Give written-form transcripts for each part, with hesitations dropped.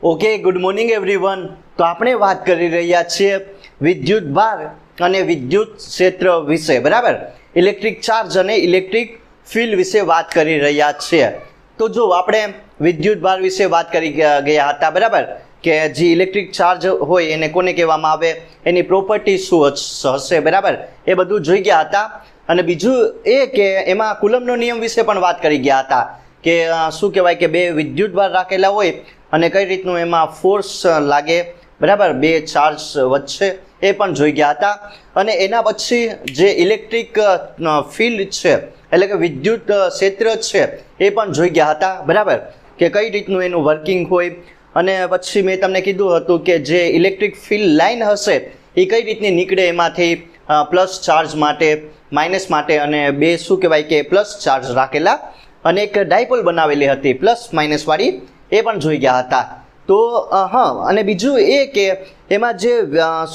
Okay, good morning everyone. તો આપણે વાત કરી રહ્યા છીએ વિદ્યુત ભાર અને વિદ્યુત ક્ષેત્ર વિશે, બરાબર. ઇલેક્ટ્રિક ચાર્જ અને ઇલેક્ટ્રિક ફિલ્ડ વિશે વાત કરી રહ્યા છીએ. તો જો આપણે વિદ્યુત ભાર વિશે વાત કરી ગયા હતા, બરાબર, કે જે ઇલેક્ટ્રિક ચાર્જ હોય એને કોને કહેવામાં આવે, એની પ્રોપર્ટી શું હશે, બરાબર, એ બધું જોઈ ગયા હતા. અને બીજું એ કે એમાં કુલમનો નિયમ વિશે પણ વાત કરી ગયા હતા કે શું કહેવાય કે બે વિદ્યુત ભાર રાખેલા હોય અને કઈ રીતનું એમાં ફોર્સ લાગે, બરાબર, બે ચાર્જ વચ્ચે, એ પણ જોઈ ગયા હતા. અને એના પછી જે ઇલેક્ટ્રિક ફિલ્ડ છે એટલે કે વિદ્યુત ક્ષેત્ર છે એ પણ જોઈ ગયા હતા, બરાબર, કે કઈ રીતનું એનું વર્કિંગ હોય. અને પછી મેં તમને કીધું હતું કે જે ઇલેક્ટ્રિક ફિલ્ડ લાઇન હશે એ કઈ રીતની નીકળે એમાંથી પ્લસ ચાર્જ માટે, માઇનસ માટે, અને બે શું કહેવાય કે પ્લસ ચાર્જ રાખેલા અને એક ડાયપોલ બનાવેલી હતી પ્લસ માઇનસ વાળી, એ પણ જોઈ ગયા હતા. તો હા, અને બીજું એ કે એમાં જે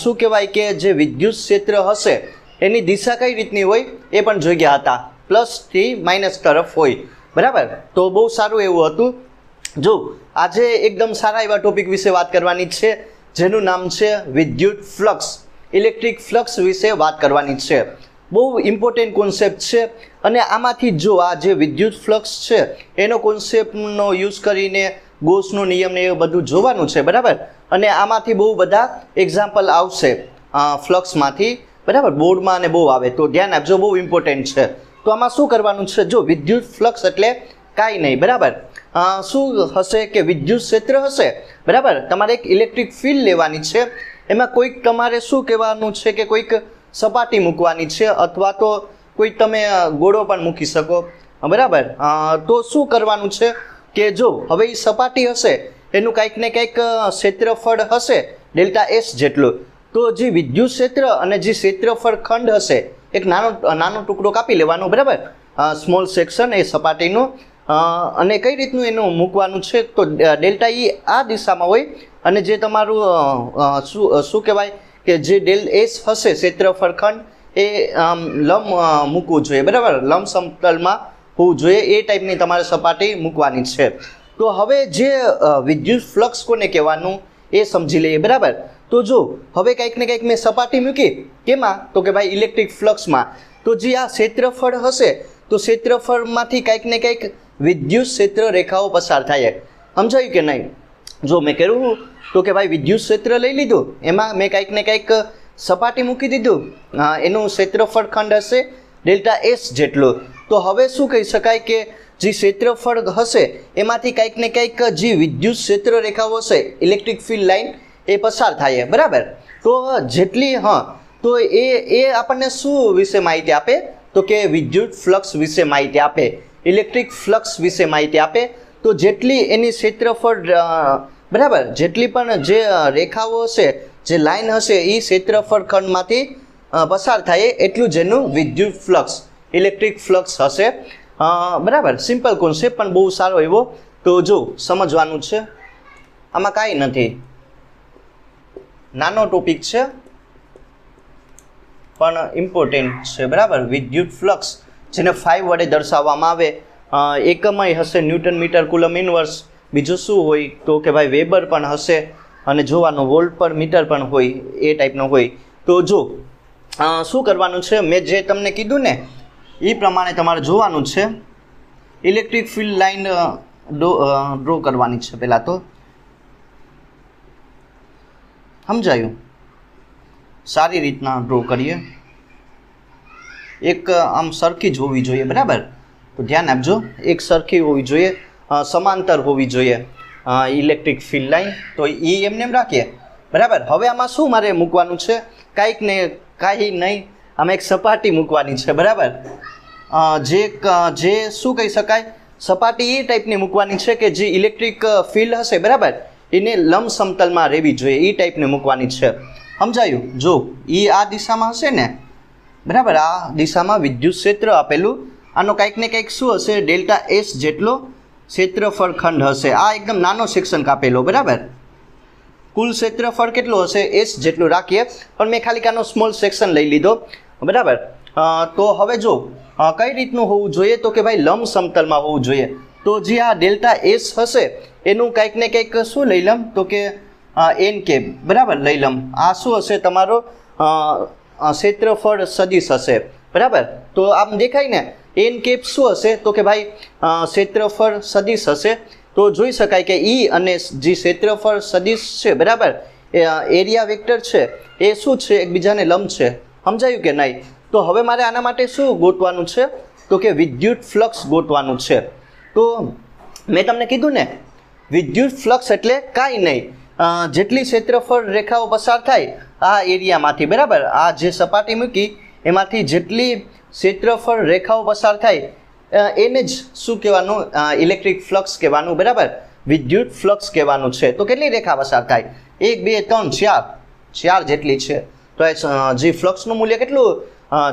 શું કહેવાય કે જે વિદ્યુત ક્ષેત્ર હશે એની દિશા કઈ રીતની હોય એ પણ જોઈ ગયા હતા, પ્લસથી માઇનસ તરફ હોય, બરાબર. તો બહુ સારું એવું હતું. જો આજે એકદમ સારા એવા ટોપિક વિશે વાત કરવાની છે જેનું નામ છે વિદ્યુત ફ્લક્સ, ઇલેક્ટ્રિક ફ્લક્સ વિશે વાત કરવાની છે. બહુ ઇમ્પોર્ટન્ટ કોન્સેપ્ટ છે. અને આમાંથી જો આ જે વિદ્યુત ફ્લક્સ છે એનો કોન્સેપ્ટનો યુઝ કરીને ગોસનો નિયમ ને એ બધું જોવાનું છે, બરાબર. અને આમાંથી બહુ બધા એક્ઝામ્પલ આવશે ફ્લક્સમાંથી, બરાબર, બોર્ડમાં અને બહુ આવે, તો ધ્યાન આપજો, બહુ ઇમ્પોર્ટન્ટ છે. તો આમાં શું કરવાનું છે, જો વિદ્યુત ફ્લક્સ એટલે કાંઈ નહીં, બરાબર. શું હશે કે વિદ્યુત ક્ષેત્ર હશે, બરાબર. તમારે એક ઇલેક્ટ્રિક ફિલ્ડ લેવાની છે, એમાં કોઈક તમારે શું કહેવાનું છે કે કોઈક સપાટી મૂકવાની છે અથવા તો કોઈ તમે ગોળો પણ મૂકી શકો, બરાબર. તો શું કરવાનું છે કે જો હવે એ સપાટી હશે એનું કંઈક ને કંઈક ક્ષેત્રફળ હશે ડેલ્ટા એસ જેટલું. તો જે વિદ્યુત ક્ષેત્ર અને જે ક્ષેત્રફળ ખંડ હશે એક નાનો ટુકડો કાપી લેવાનો, બરાબર, સ્મોલ સેક્શન એ સપાટીનું. અને કઈ રીતનું એનું મૂકવાનું છે તો ડેલ્ટા ઈ આ દિશામાં હોય અને જે તમારું શું કહેવાય કે જે ડેલ એસ હશે ક્ષેત્રફળ ખંડ એ લંબ મૂકવું જોઈએ, બરાબર, લંબ સમતલમાં હોવું જોઈએ, એ ટાઈપની તમારે સપાટી મૂકવાની છે. તો હવે જે વિદ્યુત ફ્લક્સ કોને કહેવાનું એ સમજી લઈએ, બરાબર. તો જો હવે કંઈક ને કંઈક મેં સપાટી મૂકી, કેમાં, તો કે ભાઈ ઇલેક્ટ્રિક ફ્લક્સમાં. તો જે આ ક્ષેત્રફળ હશે તો ક્ષેત્રફળમાંથી કંઈક ને કંઈક વિદ્યુત ક્ષેત્ર રેખાઓ પસાર થાય, સમજાયું કે નહીં. જો મેં કહ્યું તો કે ભાઈ વિદ્યુત ક્ષેત્ર લઈ લીધું, એમાં મેં કંઈક ને કંઈક સપાટી મૂકી દીધું, એનું ક્ષેત્રફળ ખંડ હશે ડેલ્ટા એસ જેટલું. તો હવે શું કહી શકાય કે જે ક્ષેત્રફળ હશે એમાંથી કંઈક ને કંઈક જે વિદ્યુત ક્ષેત્ર રેખાઓ હશે ઇલેક્ટ્રિક ફિલ્ડ લાઇન એ પસાર થાય, બરાબર. તો જેટલી તો એ આપણને શું વિશે માહિતી આપે તો કે વિદ્યુત ફ્લક્સ વિશે માહિતી આપે, ઇલેક્ટ્રિક ફ્લક્સ વિશે માહિતી આપે. તો જેટલી એની ક્ષેત્રફળ, બરાબર, જેટલી પણ જે રેખાઓ હશે, જે લાઈન હશે એ ક્ષેત્રફળ ખંડમાંથી પસાર થાય એટલું જેનું વિદ્યુત ફ્લક્સ, ઇલેક્ટ્રિક ફ્લક્સ હશે, બરાબર. સિમ્પલ કોન્સેપ્ટ પણ બહુ સારો એવો. તો જો સમજવાનું છે, આમાં કાંઈ નથી, નાનો ટોપિક છે પણ ઇમ્પોર્ટન્ટ છે, બરાબર. વિદ્યુત ફ્લક્સ જેને 5 વડે દર્શાવવામાં આવે, એકમય હશે ન્યૂટન મીટર કુલમ ઇનવર્સ, બીજું શું હોય તો કે ભાઈ વેબર પણ હશે અને જોવાનું વોલ્ટ પર મીટર પણ હોય, એ ટાઈપનો હોય. તો જો શું કરવાનું છે, મેં જે તમને કીધું ને એ પ્રમાણે તમારે જોવાનું છે. ઇલેક્ટ્રિક ફિલ્ડ લાઇન ડ્રો કરવાની છે પહેલાં, તો સમજાયું, સારી રીતના ડ્રો કરીએ. એક આમ સરખી જ હોવી જોઈએ, બરાબર. તો ધ્યાન આપજો, એક સરખી હોવી જોઈએ, સમાંતર હોવી જોઈએ ઇલેક્ટ્રિક ફિલ્ડ લાઇન. તો એ એમને એમ રાખીએ, બરાબર. હવે આમાં શું મારે મૂકવાનું છે, કાંઈ નહીં, આમાં એક સપાટી મૂકવાની છે, બરાબર. જે શું કહી શકાય, સપાટી એ ટાઈપની મૂકવાની છે કે જે ઇલેક્ટ્રિક ફિલ્ડ હશે, બરાબર, એને લંબ સમતલમાં રહેવી જોઈએ, એ ટાઈપની મૂકવાની છે, સમજાયું. જો એ આ દિશામાં હશે ને, બરાબર, આ દિશામાં વિદ્યુત ક્ષેત્ર આપેલું, આનો કંઈક ને કંઈક શું હશે ડેલ્ટા એસ જેટલો ક્ષેત્રફળ ખંડ હશે. આ એકદમ નાનો સેક્શન કાપેલો, બરાબર. કુલ ક્ષેત્રફળ કેટલું હશે એસ જેટલું રાખીએ, પણ મેં ખાલી આનો સ્મોલ સેક્શન લઈ લીધો, બરાબર. તો હવે જો કઈ રીતનું હોવું જોઈએ તો કે ભાઈ લંબ સમતલમાં હોવું જોઈએ. તો જે આ ડેલ્ટા એસ હશે એનું કંઈક ને કંઈક શું લઈ લઉં તો કે એન કેપ, બરાબર લઈ લઉં. આ શું હશે તમારો ક્ષેત્રફળ સદિશ હશે, બરાબર. તો આમ દેખાય ને એન કેપ શું હશે તો કે ભાઈ ક્ષેત્રફળ સદિશ હશે. તો જોઈ શકાય કે ઈ અને જે ક્ષેત્રફળ સદિશ છે, બરાબર, એરિયા વેક્ટર છે એ શું છે, એકબીજાને લંબ છે. સમજાયું કે નહીં? તો હવે મારે આના માટે શું ગોતવાનું છે તો કે વિદ્યુત ફ્લક્સ ગોતવાનું છે. તો મેં તમને કીધું ને વિદ્યુત ફ્લક્સ એટલે કાંઈ નહીં, જેટલી ક્ષેત્રફળ રેખાઓ પસાર થાય આ એરિયામાંથી, બરાબર, આ જે સપાટી મૂકી એમાંથી જેટલી ક્ષેત્રફળ રેખાઓ પસાર થાય એને જ શું કહેવાનું, ઇલેક્ટ્રિક ફ્લક્સ કહેવાનું, બરાબર, વિદ્યુત ફ્લક્સ કહેવાનું છે. તો કેટલી રેખા પસાર થાય? 1 2 3 4 જેટલી છે. તો જે ફ્લક્સનું મૂલ્ય કેટલું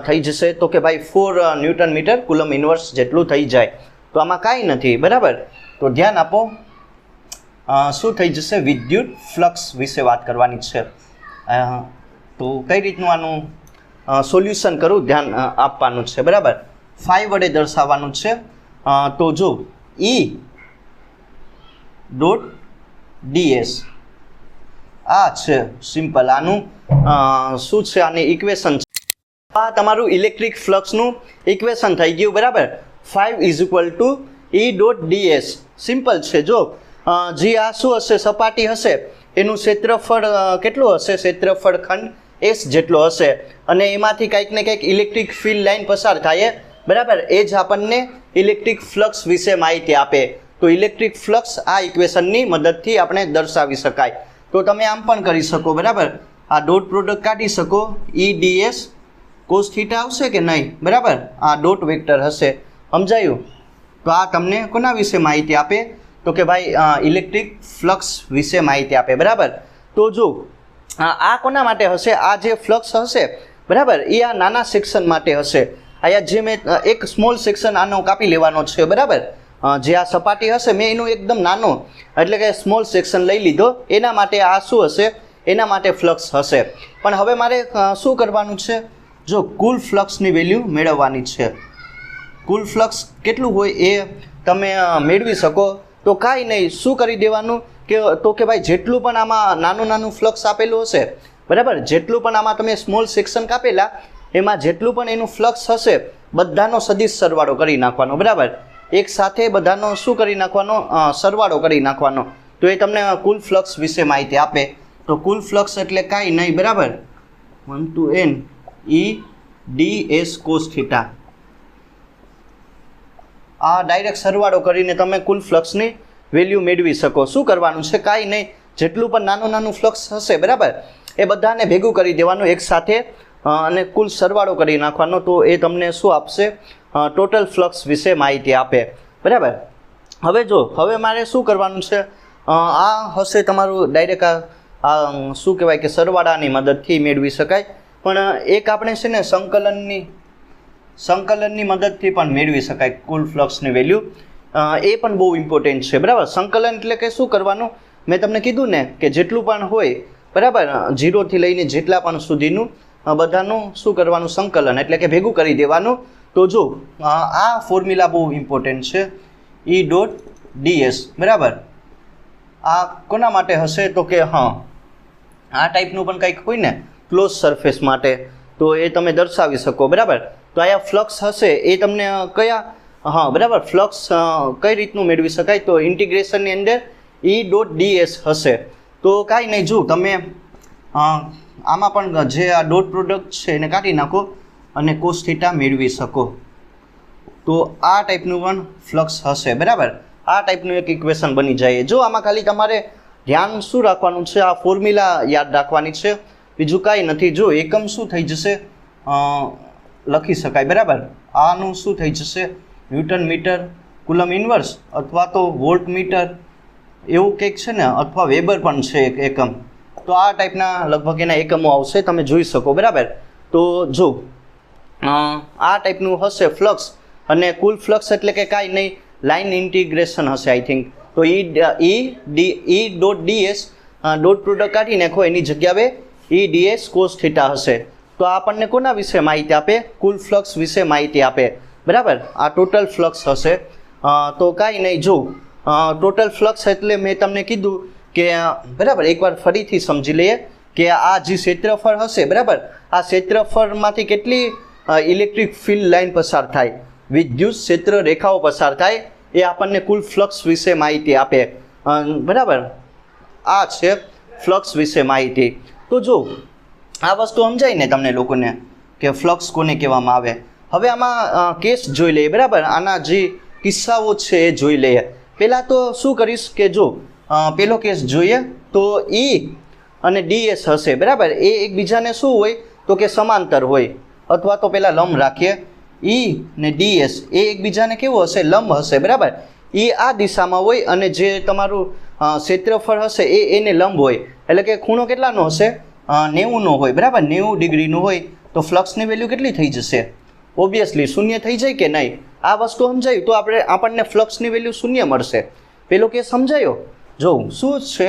થઈ જશે તો કે ભાઈ 4 ન્યૂટન મીટર કુલમ ઇન્વર્સ જેટલું થઈ જાય. તો આમાં કાંઈ નથી, બરાબર. તો ધ્યાન આપો, શું થઈ જશે, વિદ્યુત ફ્લક્સ વિશે વાત કરવાની છે. તો કઈ રીતનું આનું સોલ્યુશન કરું, ધ્યાન આપવાનું છે, બરાબર. 5 વડે દર્શાવવાનું છે. તો જો E.ds આ છે સિમ્પલ, આનું શું છે, આની ઇક્વેશન છે. આ તમારું ઇલેક્ટ્રિક ફ્લક્સનું ઇક્વેશન થઈ ગયું, બરાબર. 5 E.ds સિમ્પલ છે. જો જે આ શું હશે, સપાટી હશે એનું ક્ષેત્રફળ કેટલું હશે, ક્ષેત્રફળ ખંડ એસ જેટલો હશે અને એમાંથી કંઈક ને કંઈક ઇલેક્ટ્રિક ફિલ્ડ લાઇન પસાર થાય, બરાબર. એ જ આપણને ઇલેક્ટ્રિક ફ્લક્સ વિશે માહિતી આપે. તો ઇલેક્ટ્રિક ફ્લક્સ આ ઇક્વેશનની મદદથી આપણે દર્શાવી શકાય. તો તમે આમ પણ કરી શકો, બરાબર. આ ડોટ પ્રોડક્ટ કાઢી શકો, E.ds cos થીટા આવશે કે નહીં, બરાબર. આ ડોટ વેક્ટર હશે. સમજાયું? તો આ તમને કોના વિશે માહિતી આપે તો કે ભાઈ ઇલેક્ટ્રિક ફ્લક્સ વિશે માહિતી આપે, બરાબર. તો જો આ કોના માટે હશે, આ જે ફ્લક્સ હશે, બરાબર, એ આ નાના સેક્શન માટે હશે. અહીંયા જે મેં એક સ્મોલ સેક્શન આનો કાપી લેવાનો છે, બરાબર. જે આ સપાટી હશે મેં એનું એકદમ નાનો એટલે કે સ્મોલ સેક્શન લઈ લીધો, એના માટે આ શું હશે, એના માટે ફ્લક્સ હશે. પણ હવે મારે શું કરવાનું છે, જો કુલ ફ્લક્સની વેલ્યુ મેળવવાની છે. કુલ ફ્લક્સ કેટલું હોય એ તમે મેળવી શકો. તો કાંઈ નહીં, શું કરી દેવાનું કે ભાઈ જેટલું પણ આમાં નાનું ફ્લક્સ આપેલું હશે, બરાબર, જેટલું પણ આમાં તમે સ્મોલ સેક્શન કાપેલા એમાં જેટલું પણ એનું ફ્લક્સ હશે બધાનો સદિશ સરવાળો કરી નાખવાનો, બરાબર. એક સાથે બધાનો શું કરી નાખવાનો, સરવાળો કરી નાખવાનો. તો એ તમને કુલ ફ્લક્સ વિશે માહિતી આપે. તો કુલ ફ્લક્સ એટલે કાંઈ નહીં, બરાબર, 1 to n E.ds cos theta. આ ડાયરેક્ટ સરવાળો કરીને તમે કુલ ફ્લક્સની વેલ્યુ મેળવી શકો. શું કરવાનું છે, કાંઈ નહીં, જેટલું પણ નાનું ફ્લક્સ હશે, બરાબર, એ બધાને ભેગું કરી દેવાનું એક સાથે અને કુલ સરવાળો કરી નાખવાનો. તો એ તમને શું આપશે, ટોટલ ફ્લક્સ વિશે માહિતી આપે, બરાબર. હવે મારે શું કરવાનું છે, આ હશે તમારું ડાયરેક્ટ આ શું કહેવાય કે સરવાળાની મદદથી મેળવી શકાય. પણ એક આપણે છે ને સંકલનની મદદથી પણ મેળવી શકાય કુલ ફ્લક્સની વેલ્યુ. એ પણ બહુ ઇમ્પોર્ટન્ટ છે, બરાબર. સંકલન એટલે કે શું કરવાનું, મેં તમને કીધું ને કે જેટલું પણ હોય, બરાબર, 0 થી લઈને જેટલા પણ સુધીનું બધાનું શું કરવાનું, સંકલન એટલે કે ભેગું કરી દેવાનું. તો જો આ ફોર્મ્યુલા બહુ ઇમ્પોર્ટન્ટ છે, E.ds, બરાબર. આ કોના માટે હશે તો કે આ ટાઈપનું પણ કંઈક હોય ને ક્લોઝ સરફેસ માટે, તો એ તમે દર્શાવી શકો, બરાબર. તો અહીંયા ફ્લક્સ હશે એ તમને કયા, બરાબર, ફ્લક્સ કઈ રીતનું મેળવી શકાય, તો ઇન્ટિગ્રેશનની અંદર E.ds હશે. તો કાંઈ નહીં, જો તમે આમાં પણ જે આ ડોટ પ્રોડક્ટ છે એને કાઢી નાખો અને કોસ થીટા મેળવી શકો. તો આ ટાઈપનું પણ ફ્લક્સ હશે, બરાબર. આ ટાઈપનું એક ઇક્વેશન બની જાય. જો આમાં ખાલી તમારે ધ્યાન શું રાખવાનું છે, આ ફોર્મ્યુલા યાદ રાખવાની છે, બીજું કાંઈ નથી. જો એકમ શું થઈ જશે, લખી શકાય, બરાબર. આનું શું થઈ જશે, ન્યૂટન મીટર કુલમ ઇન્વર્સ અથવા તો વોલ્ટ મીટર એવું કંઈક છે ને, અથવા વેબર પણ છે એક એકમ. તો આ ટાઈપના લગભગ એના એકમો આવશે, તમે જોઈ શકો, બરાબર. તો જો આ ટાઈપનું હશે ફ્લક્સ અને કુલ ફ્લક્સ એટલે કે કાંઈ નહીં, લાઇન ઇન્ટિગ્રેશન હશે આઈ થિંક. તો E.ds ડોટ પ્રોડક્ટ કાઢી નાખો, એની જગ્યાએ E.ds cos થીટા હશે. તો આપણને કોના વિશે માહિતી આપે, કુલ ફ્લક્સ વિશે માહિતી આપે, બરાબર. આ ટોટલ ફ્લક્સ હશે તો કાંઈ નહીં, જો ટોટલ ફ્લક્સ એટલે મેં તમને કીધું કે બરાબર, એકવાર ફરીથી સમજી લઈએ કે આ જે ક્ષેત્રફળ હશે, બરાબર, આ ક્ષેત્રફળમાંથી કેટલી ઇલેક્ટ્રિક ફિલ્ડ લાઇન પસાર થાય, વિદ્યુત ક્ષેત્ર રેખાઓ પસાર થાય, એ આપણને કુલ ફ્લક્સ વિશે માહિતી આપે, બરાબર. આ છે ફ્લક્સ વિશે માહિતી. તો જો આ વસ્તુ સમજાય ને તમને લોકોને કે ફ્લક્સ કોને કહેવામાં આવે. હવે આમાં કેસ જોઈ લઈએ, બરાબર, આના જે કિસ્સાઓ છે એ જોઈ લઈએ. પહેલાં તો શું કરીશ કે જો પહેલો કેસ જોઈએ તો E અને DS હશે, બરાબર, એ એકબીજાને શું હોય તો કે સમાંતર હોય, અથવા તો પહેલાં લંબ રાખીએ. E ને DS એ એકબીજાને કેવું હશે, લંબ હશે, બરાબર. એ આ દિશામાં હોય અને જે તમારું ક્ષેત્રફળ હશે એ એને લંબ હોય, એટલે કે ખૂણો કેટલાનો હશે, 90નો હોય, બરાબર, 90 ડિગ્રીનું હોય. તો ફ્લક્સની વેલ્યુ કેટલી થઈ જશે, ઓબ્વિયસલી શૂન્ય થઈ જાય કે નહીં. આ વસ્તુ સમજાયું તો આપણને ફ્લક્સની વેલ્યુ શૂન્ય મળશે. પેલો કેસ સમજાયો. જો શું છે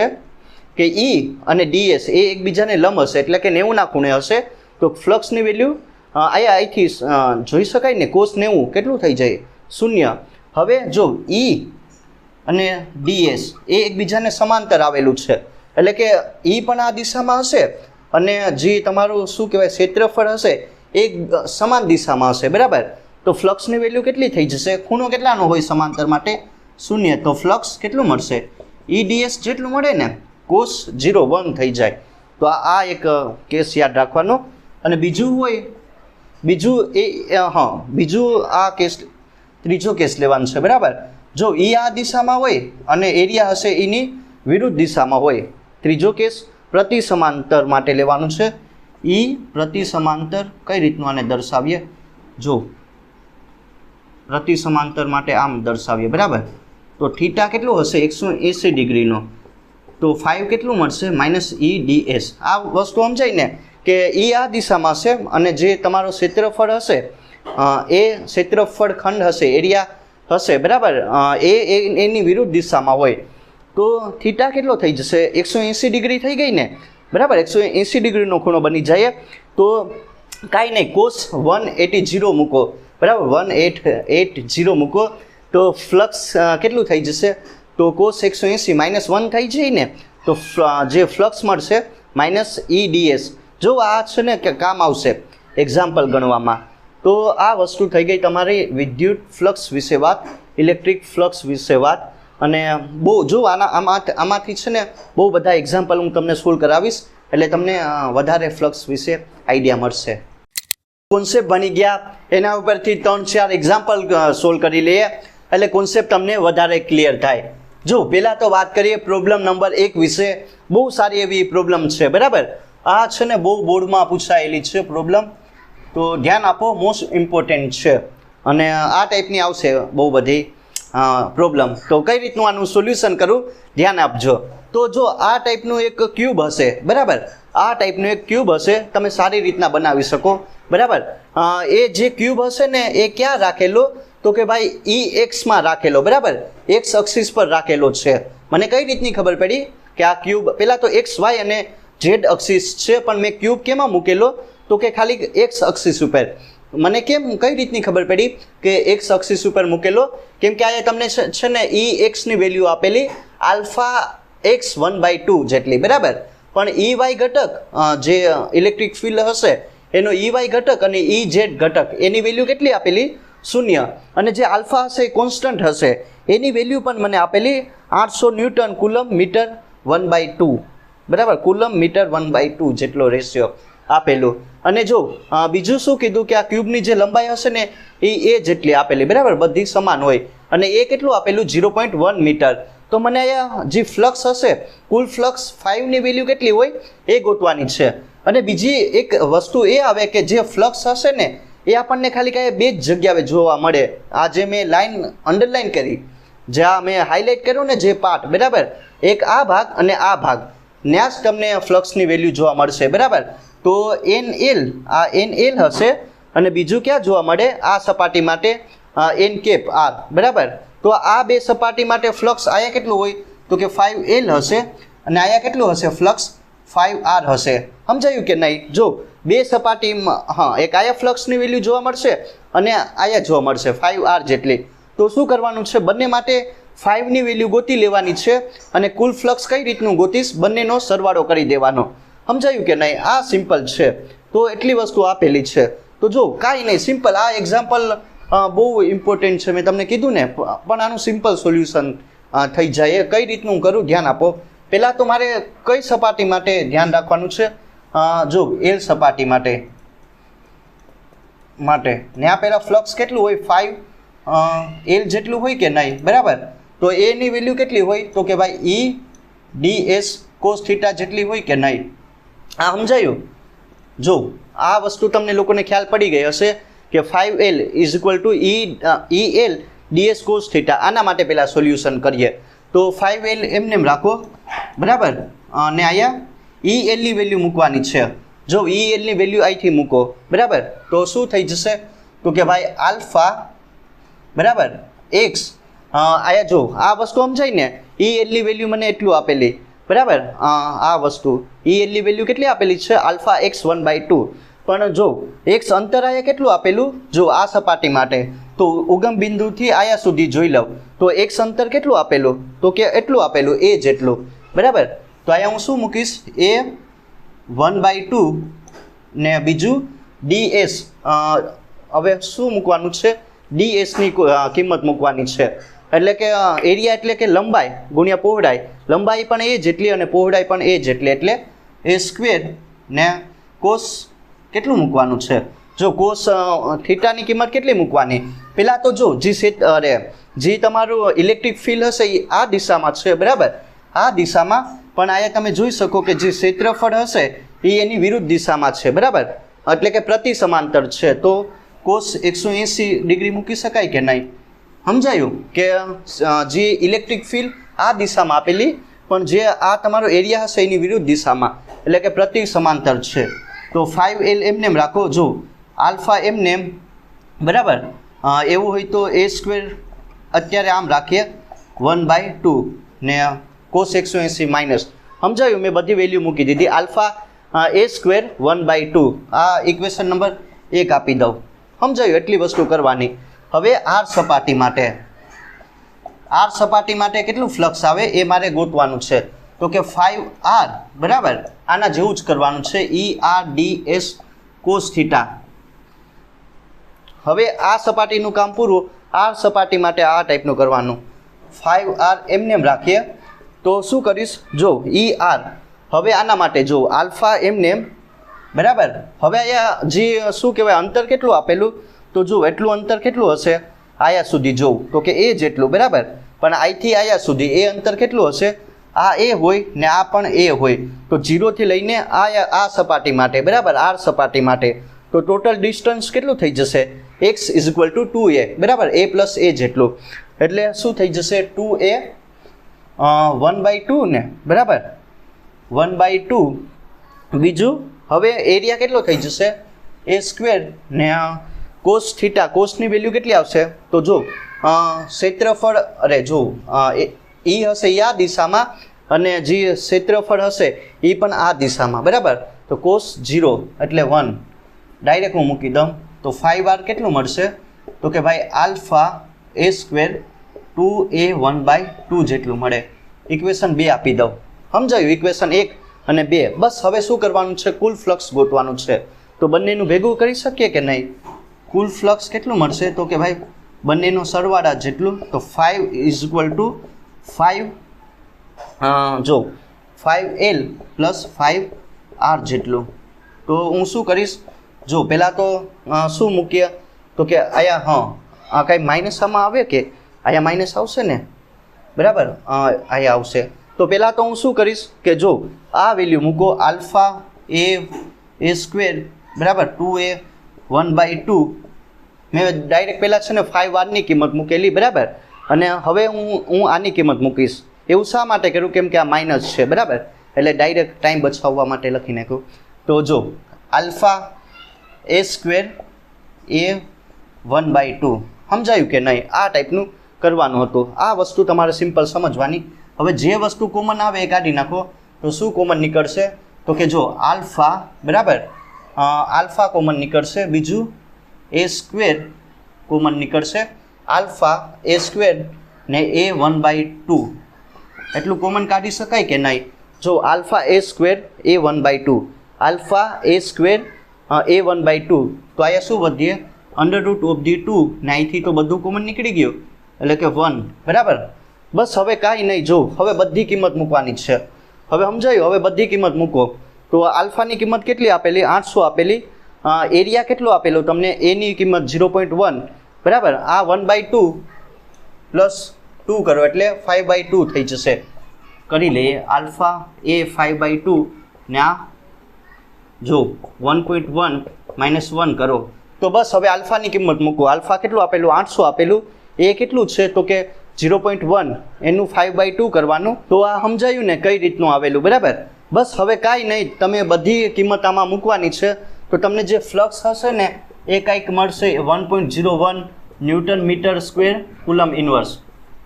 કે E અને DS એ એકબીજાને લંબ હશે, એટલે કે 90ના ખૂણે હશે. તો ફ્લક્સની વેલ્યુ અહીંથી જોઈ શકાય ને, cos 90 કેટલું થઈ જાય, શૂન્ય. હવે જો E અને DS એ એકબીજાને સમાંતર આવેલું છે, એટલે કે E પણ આ દિશામાં હશે અને જે તમારું શું કહેવાય ક્ષેત્રફળ હશે એ સમાન દિશામાં હશે, બરાબર. તો ફ્લક્સની વેલ્યુ કેટલી થઈ જશે, ખૂણો કેટલાનો હોય સમાંતર માટે, શૂન્ય. તો ફ્લક્સ કેટલું મળશે, EDS જેટલું મળે ને, cos 0 થઈ જાય. તો આ એક કેસ યાદ રાખવાનો. અને બીજું હોય, બીજું આ કેસ, ત્રીજો કેસ લેવાનો છે, બરાબર. જો E આ દિશામાં હોય અને એરિયા હશે એની વિરુદ્ધ દિશામાં હોય. ત્રીજો કેસ પ્રતિ સમાંતર માટે લેવાનું છે. E પ્રતિ સમાંતર કઈ રીતનું આને દર્શાવીએ, જો પ્રતિ સમાંતર માટે આમ દર્શાવીએ, બરાબર. તો થીટા કેટલું હશે, 180 ડિગ્રીનો. તો 5 કેટલું મળશે, -EDS. આ વસ્તુ સમજાય ને કે E આ દિશામાં હશે અને જે તમારો ક્ષેત્રફળ હશે એ ક્ષેત્રફળ ખંડ હશે, એરિયા હશે, બરાબર, એની વિરુદ્ધ દિશામાં હોય. તો થીટા કેટલો થઈ જશે, 180 ડિગ્રી થઈ ગઈ ને, બરાબર, 180 ડિગ્રીનો ખૂણો બની જાય. તો કાંઈ નહીં, cos 180 મૂકો, બરાબર, 180 મૂકો. તો ફ્લક્સ કેટલું થઈ જશે, તો cos 180 -1 થઈ જાય ને, તો જે ફ્લક્સ મળશે -EDS. જો આ છે ને કે કામ આવશે એક્ઝામ્પલ ગણવામાં. તો આ વસ્તુ થઈ ગઈ તમારી વિદ્યુત ફ્લક્સ વિશે વાત, ઇલેક્ટ્રિક ફ્લક્સ વિશે વાત. અને બહુ જો આમાંથી છે ને બહુ બધા એક્ઝામ્પલ હું તમને સોલ્વ કરાવીશ, એટલે તમને વધારે ફ્લક્સ વિશે આઈડિયા મળશે. કોન્સેપ્ટ બની ગયા, એના ઉપરથી 3-4 એક્ઝામ્પલ સોલ્વ કરી લઈએ એટલે કોન્સેપ્ટ તમને વધારે ક્લિયર થાય. જો પહેલાં તો વાત કરીએ પ્રોબ્લેમ નંબર 1 વિશે. બહુ સારી એવી પ્રોબ્લેમ છે, બરાબર. આ છે ને બહુ બોર્ડમાં પૂછાયેલી છે પ્રોબ્લેમ, તો ધ્યાન આપો, મોસ્ટ ઇમ્પોર્ટન્ટ છે. અને આ ટાઈપની આવશે બહુ બધી પ્રોબ્લેમ. તો કઈ રીતનું આનું સોલ્યુશન કરું, ધ્યાન આપજો. તો જો આ ટાઈપનું એક ક્યુબ હશે, બરાબર, આ ટાઈપનું એક ક્યુબ હશે, તમે સારી રીતના બનાવી શકો, બરાબર. એ જે ક્યુબ હશે ને એ ક્યાં રાખેલો, તો કે ભાઈ EX માં રાખેલો, બરાબર, X અક્ષિસ પર રાખેલો છે. મને કઈ રીતની ખબર પડી કે આ ક્યુબ, પહેલાં તો XY અને Z અક્ષિસ છે, પણ મેં ક્યુબ કેમાં મૂકેલો, તો કે ખાલી X અક્ષિસ ઉપર. મને કેમ કઈ રીતની ખબર પડી કે X અક્ષિસ ઉપર મૂકેલો, કેમ કે અહીંયા તમને છે ને EX ની વેલ્યુ આપેલી αx 1/2 જેટલી, બરાબર. પણ EY ઘટક જે ઇલેક્ટ્રિક ફિલ્ડ હશે એનો EY ઘટક અને EZ ઘટક એની વેલ્યુ કેટલી આપેલી, 0. અને જે આલ્ફા હશે એ કોન્સ્ટન્ટ હશે, એની વેલ્યુ પણ મને આપેલી 800 ન્યૂટન કુલમ મીટર 1/2, બરાબર, કુલમ મીટર 1/2 જેટલો રેશિયો આપેલું. અને જો બીજું શું કીધું કે આ ક્યુબની જે લંબાઈ હશે ને એ જેટલી આપેલી, બરાબર, બધી સમાન હોય. અને એ કેટલું આપેલું, 0.1 મીટર. તો મને અહીંયા જે ફ્લક્સ હશે, કુલ ફ્લક્સ 5 ની વેલ્યુ કેટલી હોય એ ગોતવાની છે. અને બીજી એક વસ્તુ એ આવે કે જે ફ્લક્સ હશે ને એ આપણને ખાલી કાંઈ બે જ જગ્યાએ જોવા મળે. આ જે મેં લાઈન અંડરલાઈન કરી, જ્યાં મેં હાઇલાઇટ કર્યો ને જે પાર્ટ, બરાબર, એક આ ભાગ અને આ ભાગ, ત્યાં જ તમને ફ્લક્સની વેલ્યુ જોવા મળશે, બરાબર. તો NL, આ NL હશે. અને બીજું ક્યાં જોવા મળે, આ સપાટી માટે n_r, બરાબર. તો આ બે સપાટી માટે ફ્લક્સ અહીંયા કેટલું હોય, તો કે 5L હશે. અને અહીંયા કેટલું હશે ફ્લક્સ, 5R હશે. સમજાયું કે નહીં? જો બે સપાટીમાં એક આયા ફ્લક્સની વેલ્યુ જોવા મળશે અને આયા જોવા મળશે 5R જેટલી. તો શું કરવાનું છે, બંને માટે 5ની વેલ્યુ ગોતી લેવાની છે અને કુલ ફ્લક્સ કઈ રીતનું ગોતીશ, બંનેનો સરવાળો કરી દેવાનો. સમજાયું કે નહીં? આ સિમ્પલ છે. તો એટલી વસ્તુ આપેલી છે. તો જો કાંઈ નહીં, સિમ્પલ. આ એક્ઝામ્પલ બહુ ઇમ્પોર્ટન્ટ છે, મેં તમને કીધું ને, પણ આનું સિમ્પલ સોલ્યુશન થઈ જાય. કઈ રીતનું કરું ધ્યાન આપો. પહેલાં તો મારે કઈ સપાટી માટે ધ્યાન રાખવાનું છે, જો એલ સપાટી માટે ને આ પહેલાં ફ્લક્સ કેટલું હોય, 5 એલ જેટલું હોય કે નહીં, બરાબર. તો એની વેલ્યુ કેટલી હોય, તો કે ભાઈ E ds cos થીટા જેટલી હોય કે નહીં. આ સમજાયું? જો આ વસ્તુ તમને લોકોને ખ્યાલ પડી ગઈ હશે કે 5L is equal to EL ds cos theta. આના માટે પહેલાં સોલ્યુશન કરીએ. તો 5L એમને રાખો, બરાબર. અને અહીંયા EL ની વેલ્યુ મૂકવાની છે. જો EL ની વેલ્યુ અહીંથી મૂકો, બરાબર, તો શું થઈ જશે, તો કે ભાઈ આલ્ફા, બરાબર, x. આયા જો આ વસ્તુ સમજાય ને, EL ની વેલ્યુ મને એટલું આપેલી, બરાબર. આ વસ્તુ EL ની વેલ્યુ કેટલી આપેલી છે, આલ્ફા x 1/2. પણ જો x અંતર આયા કેટલું આપેલું, જો આ સપાટી માટે, તો ઉગમ બિંદુથી આયા સુધી જોઈ લઉં તો x અંતર કેટલું આપેલું, તો કે એટલું આપેલું, a જેટલું, બરાબર. તો અહીંયા હું શું મૂકીશ, a 1/2 ને બીજું ds. હવે શું મૂકવાનું છે, ds ની કિંમત મૂકવાની છે. એટલે કે એરિયા એટલે કે લંબાઈ ગુણ્યા પહોળાઈ. લંબાઈ પણ એ જેટલી અને પહોળાઈ પણ એ જેટલી, એટલે a² ને કોસ કેટલું મૂકવાનું છે. જો કોસ થીટાની કિંમત કેટલી મૂકવાની, પહેલાં તો જો જે તમારું ઇલેક્ટ્રિક ફિલ્ડ હશે એ આ દિશામાં છે, બરાબર, આ દિશામાં. પણ અહીંયા તમે જોઈ શકો કે જે ક્ષેત્રફળ હશે એ એની વિરુદ્ધ દિશામાં છે, બરાબર, એટલે કે પ્રતિ સમાંતર છે. તો કોસ 180 ડિગ્રી મૂકી શકાય કે નહીં? સમજાયું કે જે ઇલેક્ટ્રિક ફિલ્ડ આ દિશામાં આપેલી, પણ જે આ તમારો એરિયા હશે એની વિરુદ્ધ દિશામાં, એટલે કે પ્રતિ સમાંતર છે. તો 5L એમને રાખો. જો આલ્ફા એમને, બરાબર, એવું હોય તો a² અત્યારે આમ રાખીએ 1/2 ને કોસ 180 માઇનસ. સમજાયું? મેં બધી વેલ્યુ મૂકી દીધી. Alpha a² 1/2. આ ઇક્વેશન નંબર 1 આપી દઉં. સમજાયું? એટલી વસ્તુ કરવાની. હવે આર સપાટી માટે કેટલું ફ્લક્સ આવે એ મારે ગોતવાનું છે. તો કે 5R, બરાબર, આના જેવું જ કરવાનું છે, ER ds cos થીટા. હવે આ સપાટીનું કામ પૂરું. આર સપાટી માટે આ ટાઈપનું કરવાનું. 5R એમને રાખીએ. તો શું કરીશ, જો ER. હવે આના માટે જો આલ્ફા એમને, બરાબર. હવે અહીંયા જે શું કહેવાય અંતર કેટલું આપેલું, તો જો એટલું અંતર કેટલું હશે, આયા સુધી જોવું તો કે a જેટલું, બરાબર. પણ અહીંથી આયા સુધી એ અંતર કેટલું હશે, આ a હોય ને આ પણ a હોય. તો 0 થી લઈને આ સપાટી માટે, બરાબર, આર સપાટી માટે, તો ટોટલ ડિસ્ટન્સ કેટલું થઈ જશે, x is equal to 2a, બરાબર, a પ્લસ a જેટલું. એટલે શું થઈ જશે, 2a 1/2 ને, બરાબર, 1/2. બીજું હવે એરિયા કેટલો થઈ જશે, a² ને કોસ થીટા. કોસની વેલ્યુ કેટલી આવશે, તો જો ક્ષેત્રફળ, જો એ હશે એ આ દિશામાં અને જે ક્ષેત્રફળ હશે એ પણ આ દિશામાં, બરાબર. તો કોસ 0 એટલે 1 ડાયરેક્ટ હું મૂકી દઉં. તો 5R કેટલું મળશે, તો કે ભાઈ આલ્ફા a² 2a 1/2 જેટલું મળે. ઇક્વેશન 2 આપી દઉં. સમજાયું? ઇક્વેશન 1 અને 2. બસ હવે શું કરવાનું છે, કુલ ફ્લક્સ ગોતવાનું છે. તો બંનેનું ભેગું કરી શકીએ કે નહીં? કુલ ફ્લક્સ કેટલું મળશે, તો કે ભાઈ બંનેનો સરવાળા જેટલું. તો 5 ઇઝ ઇક્વલ ટુ 5 જો 5L પ્લસ 5R જેટલું. તો હું શું કરીશ, જો પહેલાં તો શું મૂકીએ, તો કે અહીંયા કાંઈ માઇનસ આમાં આવે કે અહીંયા માઇનસ આવશે ને, બરાબર, અહીંયા આવશે. તો પહેલાં તો હું શું કરીશ કે જો આ વેલ્યુ મૂકો, આલ્ફા a², બરાબર, 2a 1/2. મેં ડાયરેક્ટ પહેલાં છે ને 5R ની કિંમત મૂકેલી, બરાબર. અને હવે હું આની કિંમત મૂકીશ. એવું શા માટે કર્યું, કેમ કે આ માઇનસ છે, બરાબર, એટલે ડાયરેક્ટ ટાઈમ બચાવવા માટે લખી નાખ્યું. તો જો આલ્ફા a² a 1/2. સમજાયું કે નહીં? આ ટાઈપનું કરવાનું હતું. આ વસ્તુ તમારે સિમ્પલ સમજવાની. હવે જે વસ્તુ કોમન આવે એ કાઢી નાખો. તો શું કોમન નીકળશે, તો કે જો આલ્ફા, બરાબર, આલ્ફા કોમન નીકળશે. બીજું a² કોમન નીકળશે. આલ્ફા એ સ્ક્વેર ને એ 1/2 એટલું કોમન કાઢી શકાય કે નહીં? જો આલ્ફા એ સ્ક્વેર એ 1/2 આલ્ફા એ સ્ક્વેર એ 1/2 તો અહીંયા શું વધીએ √2 ને અહીંથી તો બધું કોમન નીકળી ગયું એટલે કે 1 બરાબર. બસ હવે કાંઈ નહીં, જો હવે બધી કિંમત મૂકવાની છે. હવે સમજાયું? હવે બધી કિંમત મૂકો તો આલ્ફાની કિંમત કેટલી આપેલી? 800 આપેલી. એરિયા કેટલો આપેલો તમને? એની કિંમત 0.1 બરાબર. આ 1/2 પ્લસ 2 કરો એટલે 5/2 થઈ જશે. કરી લઈએ આલ્ફા એ 5/2 ને આ જો 1.1 -1 કરો તો બસ હવે આલ્ફાની કિંમત મૂકો. આલ્ફા કેટલું આપેલું? 800 આપેલું. એ કેટલું છે તો કે 0.1 એનું 5/2 કરવાનું. તો આ સમજાયું ને કઈ રીતનું આવેલું બરાબર. બસ હવે કાંઈ નહીં, તમે બધી કિંમત આમાં મૂકવાની છે તો તમને જે ફ્લક્સ હશે ને એ કંઈક મળશે 1.01 newton metre square coulomb inverse.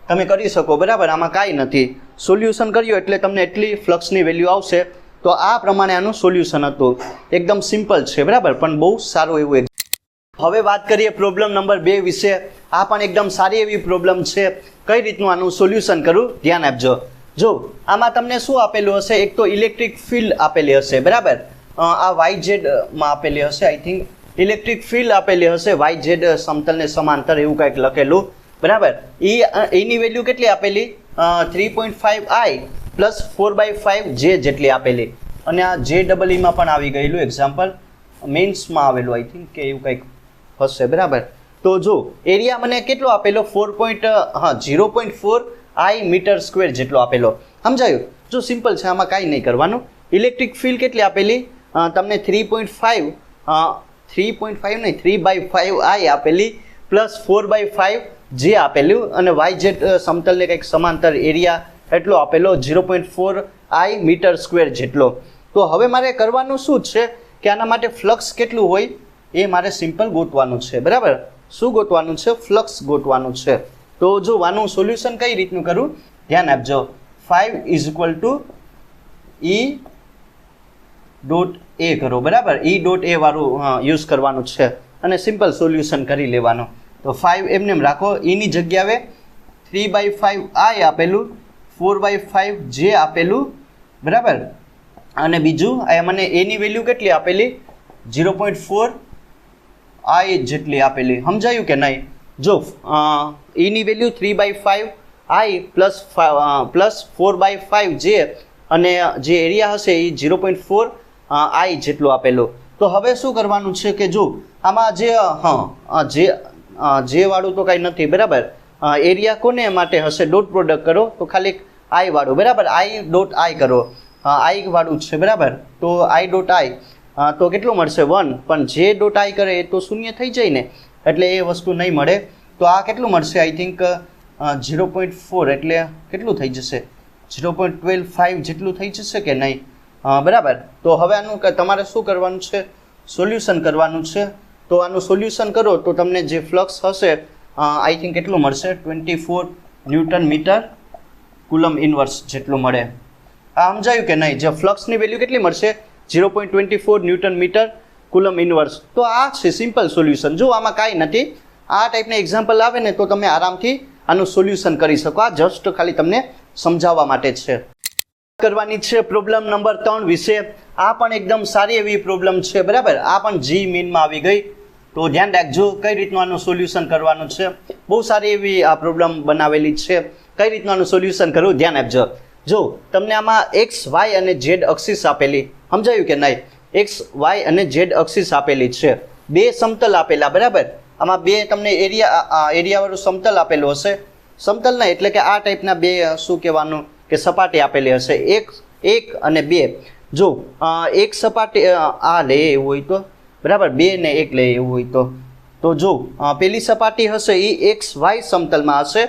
તમે કરી શકો બરાબર. આમાં કાંઈ નથી. સોલ્યુશન કર્યું એટલે તમને એટલી ફ્લક્સની વેલ્યુ આવશે. તો આ પ્રમાણે આનું સોલ્યુશન હતું. એકદમ સિમ્પલ છે બરાબર, પણ બહુ સારું એવું. હવે વાત કરીએ પ્રોબ્લેમ નંબર 2 વિશે. આ પણ એકદમ સારી એવી પ્રોબ્લેમ છે. કઈ રીતનું આનું સોલ્યુશન કરું ધ્યાન આપજો. જો આમાં તમને શું આપેલું હશે? એક તો ઇલેક્ટ્રિક ફિલ્ડ આપેલી હશે બરાબર. આ YZ માં આપેલી હશે. આઈ થિંક ઇલેક્ટ્રિક ફિલ્ડ આપેલી હશે YZ સમતલને સમાંતર એવું કંઈક લખેલું બરાબર. એની વેલ્યુ કેટલી આપેલી? 3.5I પ્લસ 4/5J જેટલી આપેલી. અને આ JEE માં પણ આવી ગયેલું એક્ઝામ્પલ મેન્સમાં આવેલું આઈ થિંક કે એવું કંઈક હશે બરાબર. તો જો એરિયા મને કેટલો આપેલો? 0.4I મીટર સ્ક્વેર જેટલો આપેલો. સમજાયું? જો સિમ્પલ છે, આમાં કાંઈ નહીં કરવાનું. ઇલેક્ટ્રિક ફિલ્ડ કેટલી આપેલી તમને? 3/5 આપેલી પ્લસ 4/5J આપેલું અને YZ સમતલને કંઈક સમાંતર એરિયા એટલો આપેલો 0.4I મીટર સ્ક્વેર જેટલો. તો હવે મારે કરવાનું શું છે કે આના માટે ફ્લક્સ કેટલું હોય એ મારે સિમ્પલ ગોતવાનું છે બરાબર. શું ગોતવાનું છે? ફ્લક્સ ગોતવાનું છે. તો જો આનું સોલ્યુશન કઈ રીતનું કરું ધ્યાન આપજો. 5 E.A કરો બરાબર. E.A વાળું યુઝ કરવાનું છે અને સિમ્પલ સોલ્યુશન કરી લેવાનું. તો 5 એમને રાખો. એની જગ્યાએ 3/5I આપેલું, 4/5J આપેલું બરાબર. અને બીજું આ મને એની વેલ્યુ કેટલી આપેલી? 0.4I જેટલી આપેલી. સમજાયું કે નહીં? જો એની વેલ્યુ 3/5I પ્લસ 4/5J અને જે એરિયા હશે એ 0.4I જેટલું આપેલું. તો હવે શું કરવાનું છે કે જો આમાં જે વાળું તો કાંઈ નથી બરાબર. એરિયા કોને માટે હશે? ડોટ પ્રોડક્ટ કરો તો ખાલી I વાળું બરાબર. I.I કરો. I વાળું છે બરાબર. તો I.I તો કેટલું મળશે? 1. પણ J.I કરે એ તો શૂન્ય થઈ જાય ને, એટલે એ વસ્તુ નહીં મળે. તો આ કેટલું મળશે? આઈ થિંક 0.4 એટલે કેટલું થઈ જશે? 0.125 જેટલું થઈ જશે કે નહીં બરાબર. તો હવે આનું તમારે શું કરવાનું છે? સોલ્યુશન કરવાનું છે. તો આનું સોલ્યુશન કરો તો તમને જે ફ્લક્સ હશે આઈ થિંક કેટલું મળશે? 24 ન્યૂટન મીટર કુલમ ઇન્વર્સ જેટલું મળે. આ સમજાયું કે નહીં? જે ફ્લક્સની વેલ્યુ કેટલી મળશે? 0.24 ન્યૂટન મીટર કુલમ ઇન્વર્સ. તો આ છે સિમ્પલ સોલ્યુશન. જો આમાં કાંઈ નથી. આ ટાઈપના એક્ઝામ્પલ આવે ને તો તમે આરામથી આનું સોલ્યુશન કરી શકો. આ જસ્ટ ખાલી તમને સમજાવવા માટે છે. કરવાની છે પ્રોબ્લેમ નંબર 3 વિશે. આ પણ એકદમ સારી એવી પ્રોબ્લેમ છે બરાબર. આ પણ જી મીનમાં આવી ગઈ. તો ધ્યાન રાખજો કઈ રીતનું આનું સોલ્યુશન કરવાનું છે. બહુ સારી એવી આ પ્રોબ્લેમ બનાવેલી છે. કઈ રીતનું આનું સોલ્યુશન કરવું ધ્યાન આપજો. જો તમને આમાં x, y અને z અક્ષિસ આપેલી. સમજાયું કે નહીં? x, y અને z અક્ષિસ આપેલી છે. બે સમતલ આપેલા બરાબર. આમાં બે તમને એરિયાવાળું સમતલ આપેલું હશે. સમતલ નહીં એટલે કે આ ટાઈપના બે શું કહેવાનું કે સપાટી આપેલી હશે. એક અને 2. જો એક સપાટી આ લે એવું હોય તો બરાબર, 2 ને 1 લે એવું હોય તો જો પેલી સપાટી હશે એ x, y સમતલમાં હશે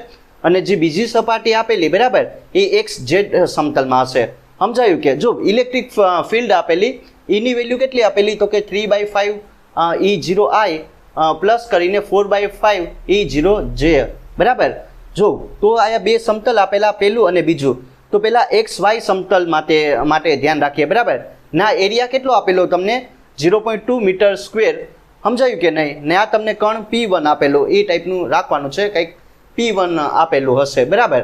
અને જે બીજી સપાટી આપેલી બરાબર એ x, z સમતલમાં હશે. સમજાયું કે? જો ઇલેક્ટ્રિક ફિલ્ડ આપેલી એની વેલ્યુ કેટલી આપેલી તો કે 3/5 E0I પ્લસ કરીને 4/5 E0J બરાબર. જો તો આયા બે સમતલ આપેલા, પેલું અને બીજું. તો પેલા XY સમતલ માટે ધ્યાન રાખીએ બરાબર. ના એરિયા કેટલો આપેલો તમને? 0.2 મીટર સ્ક્વેર સમજાયું કે નહીં? ને આ તમને કણ P1 આપેલું એ ટાઈપનું રાખવાનું છે, કંઈક P1 આપેલું હશે, બરાબર.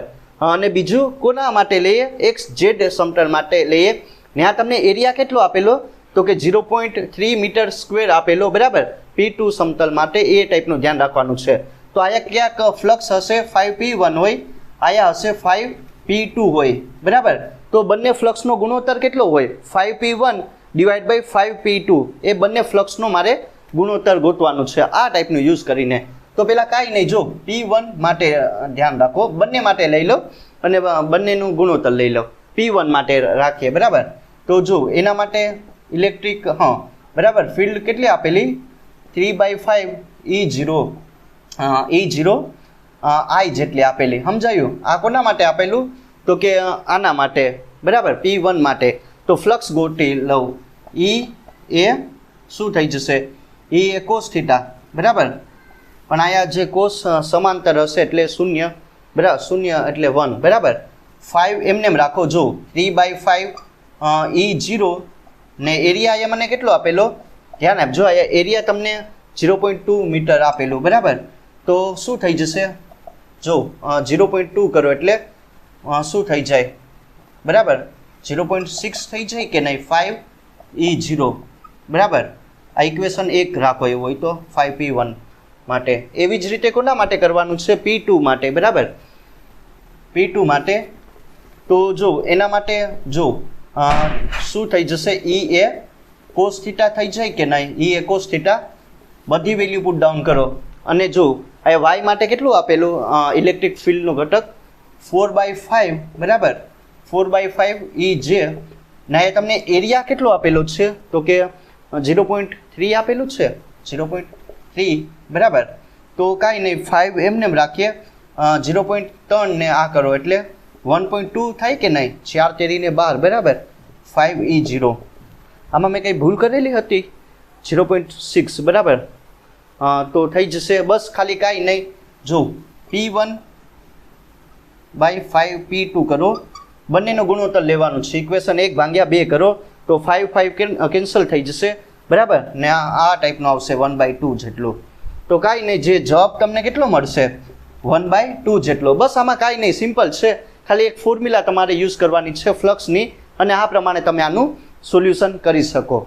અને બીજું કોના માટે લઈએ? XZ સમતલ માટે લઈએ. ને આ તમને એરિયા કેટલો આપેલો? તો કે 0.3 મીટર સ્ક્વેર આપેલો, બરાબર. P2 સમતલ માટે એ ટાઈપનું ધ્યાન રાખવાનું છે. તો આયા ક્યાંક ફ્લક્સ હશે 5P1 હોય, આયા હશે 5P2 હોય, બરાબર. તો બંને ફ્લક્સનો ગુણોત્તર કેટલો હોય? 5P1 divide by 5P2. એ બંને ફ્લક્સનો મારે ગુણોત્તર ગોતવાનું છે આ ટાઈપનું યુઝ કરીને. તો પહેલાં કાંઈ નહીં, જો P1 માટે ધ્યાન રાખો, બંને માટે લઈ લો અને બંનેનું ગુણોત્તર લઈ લો. P1 માટે રાખીએ, બરાબર. તો જો એના માટે ઇલેક્ટ્રિક બરાબર ફિલ્ડ કેટલી આપેલી? 3/5 E0 I જેટલી આપેલી. સમજાયું? આ કોના માટે આપેલું? તો કે આના માટે, બરાબર, P1 માટે. તો ફ્લક્સ ગોતી લઉં. E એ શું થઈ જશે? E એ કોસ થીટા, બરાબર. પણ આયા જે કોસ સમાંતર હશે એટલે 0, બરાબર, 0 એટલે 1, બરાબર. 5 એમને રાખો. જો 3/5 E0 ને એરિયા અહીંયા મને કેટલો આપેલો? ધ્યાન આપજો, અહીંયા એરિયા તમને 0.2 મીટર આપેલું, બરાબર. તો શું થઈ જશે? જો 0.2 કરો એટલે શું થઈ જાય? બરાબર, 0.6 થઈ જાય કે નહીં? 5E0, બરાબર. આ ઇક્વેશન 1 રાખો એવું હોય તો 5P1 માટે. એવી જ રીતે કોના માટે કરવાનું છે? P2 માટે, બરાબર. P2 માટે તો જો એના માટે જો શું થઈ જશે? E એ કોસ થીટા થઈ જાય કે નહીં? E એ કોસ થીટા. બધી વેલ્યુ પુટ ડાઉન કરો. અને જો આ y માટે કેટલું આપેલું ઇલેક્ટ્રિક ફિલ્ડનું ઘટક? 4/5, બરાબર. 4/5 EJ. ને એ તમને એરિયા કેટલો આપેલો છે? તો કે 0.3 આપેલું છે, 0.3, બરાબર. તો કાંઈ નહીં, 5 એમને રાખીએ. 0.3 ને આ કરો એટલે 1.2 થાય કે નહીં? 4 તેરીને 12, બરાબર. 5E0. આમાં મેં કંઈ ભૂલ કરેલી હતી? 0.6, બરાબર. તો થઈ જશે. બસ ખાલી કાંઈ નહીં. જો P1/5P2 કરો, બંનેનો ગુણોત્તર લેવાનું છે. ઇક્વેશન 1/2 કરો તો 5 કેન્સલ થઈ જશે, બરાબર. ને આ ટાઈપનો આવશે 1/2 જેટલો. તો કાંઈ નહીં, જે જવાબ તમને કેટલો મળશે? 1/2 જેટલો. બસ આમાં કાંઈ નહીં, સિમ્પલ છે. ખાલી એક ફોર્મ્યુલા તમારે યુઝ કરવાની છે ફ્લક્સની, અને આ પ્રમાણે તમે આનું સોલ્યુશન કરી શકો.